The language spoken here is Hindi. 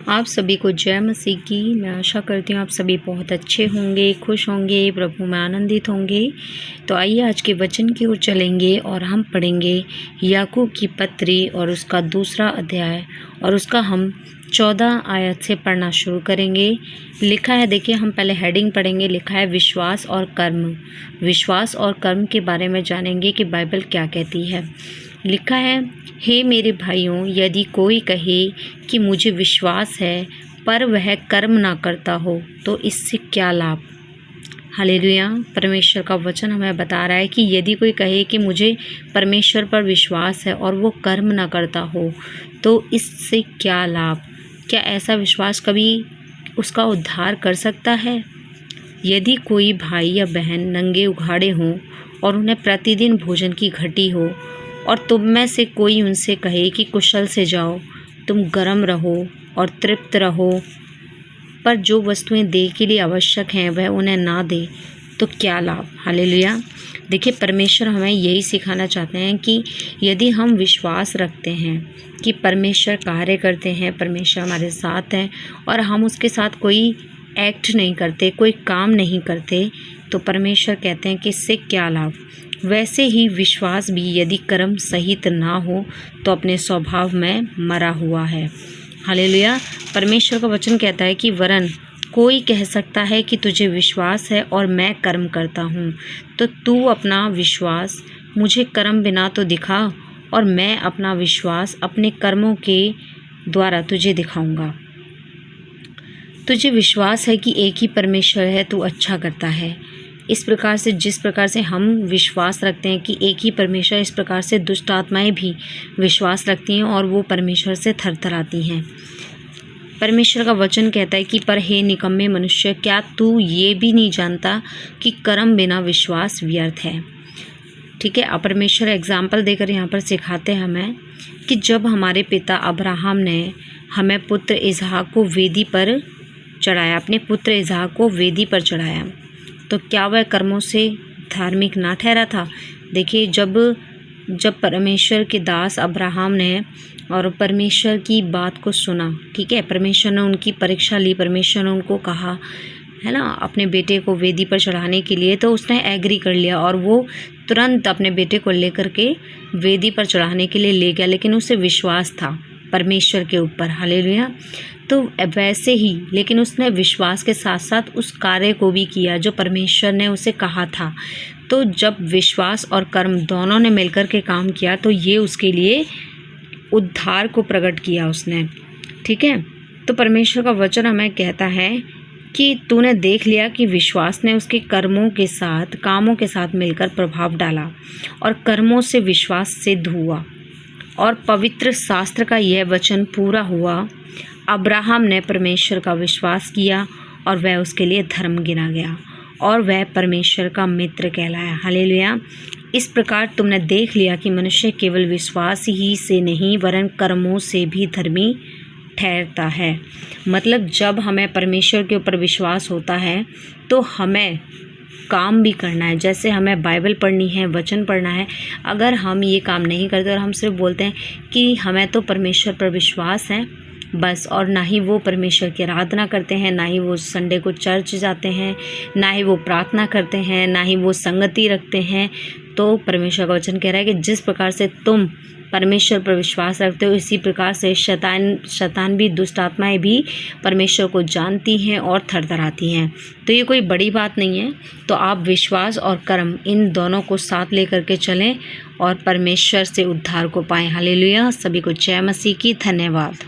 आप सभी को जय मसीह की। मैं आशा करती हूँ आप सभी बहुत अच्छे होंगे, खुश होंगे, प्रभु में आनंदित होंगे। तो आइए आज के वचन की ओर चलेंगे और हम पढ़ेंगे याकूब की पत्री और उसका दूसरा अध्याय और उसका हम 14 आयत से पढ़ना शुरू करेंगे। लिखा है, देखिए हम पहले हेडिंग पढ़ेंगे। लिखा है विश्वास और कर्म। विश्वास और कर्म के बारे में जानेंगे कि बाइबल क्या कहती है। लिखा है, हे मेरे भाइयों, यदि कोई कहे कि मुझे विश्वास है पर वह कर्म ना करता हो तो इससे क्या लाभ। हालेलुया। परमेश्वर का वचन हमें बता रहा है कि यदि कोई कहे कि मुझे परमेश्वर पर विश्वास है और वो कर्म ना करता हो तो इससे क्या लाभ। क्या ऐसा विश्वास कभी उसका उद्धार कर सकता है। यदि कोई भाई या बहन नंगे उघाड़े हों और उन्हें प्रतिदिन भोजन की घटी हो और तुम में से कोई उनसे कहे कि कुशल से जाओ, तुम गर्म रहो और तृप्त रहो, पर जो वस्तुएं देह के लिए आवश्यक हैं वह उन्हें ना दे तो क्या लाभ। हालेलुया। देखिए परमेश्वर हमें यही सिखाना चाहते हैं कि यदि हम विश्वास रखते हैं कि परमेश्वर कार्य करते हैं, परमेश्वर हमारे साथ हैं और हम उसके साथ कोई एक्ट नहीं करते, कोई काम नहीं करते, तो परमेश्वर कहते हैं कि इससे क्या लाभ। वैसे ही विश्वास भी यदि कर्म सहित ना हो तो अपने स्वभाव में मरा हुआ है। हालेलुया। परमेश्वर का वचन कहता है कि वरन कोई कह सकता है कि तुझे विश्वास है और मैं कर्म करता हूँ, तो तू अपना विश्वास मुझे कर्म बिना तो दिखा और मैं अपना विश्वास अपने कर्मों के द्वारा तुझे दिखाऊंगा। तुझे विश्वास है कि एक ही परमेश्वर है, तू अच्छा करता है। इस प्रकार से जिस प्रकार से हम विश्वास रखते हैं कि एक ही परमेश्वर, इस प्रकार से दुष्ट आत्माएं भी विश्वास रखती हैं और वो परमेश्वर से थरथराती हैं। परमेश्वर का वचन कहता है कि पर हे निकम्मे मनुष्य, क्या तू ये भी नहीं जानता कि कर्म बिना विश्वास व्यर्थ है। ठीक है। परमेश्वर एग्जाम्पल देकर यहाँ पर सिखाते हैं हमें कि जब हमारे पिता अब्राहम ने हमें पुत्र इसहाक को वेदी पर चढ़ाया, अपने पुत्र इसहाक को वेदी पर चढ़ाया, तो क्या वह कर्मों से धार्मिक ना ठहरा था। देखिए जब परमेश्वर के दास अब्राहम ने और परमेश्वर की बात को सुना, ठीक है, परमेश्वर ने उनकी परीक्षा ली, परमेश्वर ने उनको कहा है ना अपने बेटे को वेदी पर चढ़ाने के लिए, तो उसने एग्री कर लिया और वो तुरंत अपने बेटे को लेकर के वेदी पर चढ़ाने के लिए ले गया, लेकिन उसे विश्वास था परमेश्वर के ऊपर। हालेलुया। तो वैसे ही लेकिन उसने विश्वास के साथ साथ उस कार्य को भी किया जो परमेश्वर ने उसे कहा था। तो जब विश्वास और कर्म दोनों ने मिलकर के काम किया तो ये उसके लिए उद्धार को प्रकट किया उसने। ठीक है। तो परमेश्वर का वचन हमें कहता है कि तूने देख लिया कि विश्वास ने उसके कर्मों के साथ, कामों के साथ मिलकर प्रभाव डाला और कर्मों से विश्वास सिद्ध हुआ और पवित्र शास्त्र का यह वचन पूरा हुआ। अब्राहम ने परमेश्वर का विश्वास किया और वह उसके लिए धर्म गिना गया और वह परमेश्वर का मित्र कहलाया। हालेलुया। इस प्रकार तुमने देख लिया कि मनुष्य केवल विश्वास ही से नहीं वरन कर्मों से भी धर्मी ठहरता है। मतलब जब हमें परमेश्वर के ऊपर विश्वास होता है तो हमें काम भी करना है। जैसे हमें बाइबल पढ़नी है, वचन पढ़ना है, अगर हम ये काम नहीं करते और हम सिर्फ बोलते हैं कि हमें तो परमेश्वर पर विश्वास है बस, और ना ही वो परमेश्वर की आराधना करते हैं, ना ही वो संडे को चर्च जाते हैं, ना ही वो प्रार्थना करते हैं, ना ही वो संगति रखते हैं, तो परमेश्वर का वचन कह रहा है कि जिस प्रकार से तुम परमेश्वर पर विश्वास रखते हो इसी प्रकार से शैतान भी, दुष्ट आत्माएं भी परमेश्वर को जानती हैं और थरथराती हैं। तो ये कोई बड़ी बात नहीं है। तो आप विश्वास और कर्म इन दोनों को साथ लेकर के चलें और परमेश्वर से उद्धार को पाएं। हालेलुया। सभी को जय मसीह की। धन्यवाद।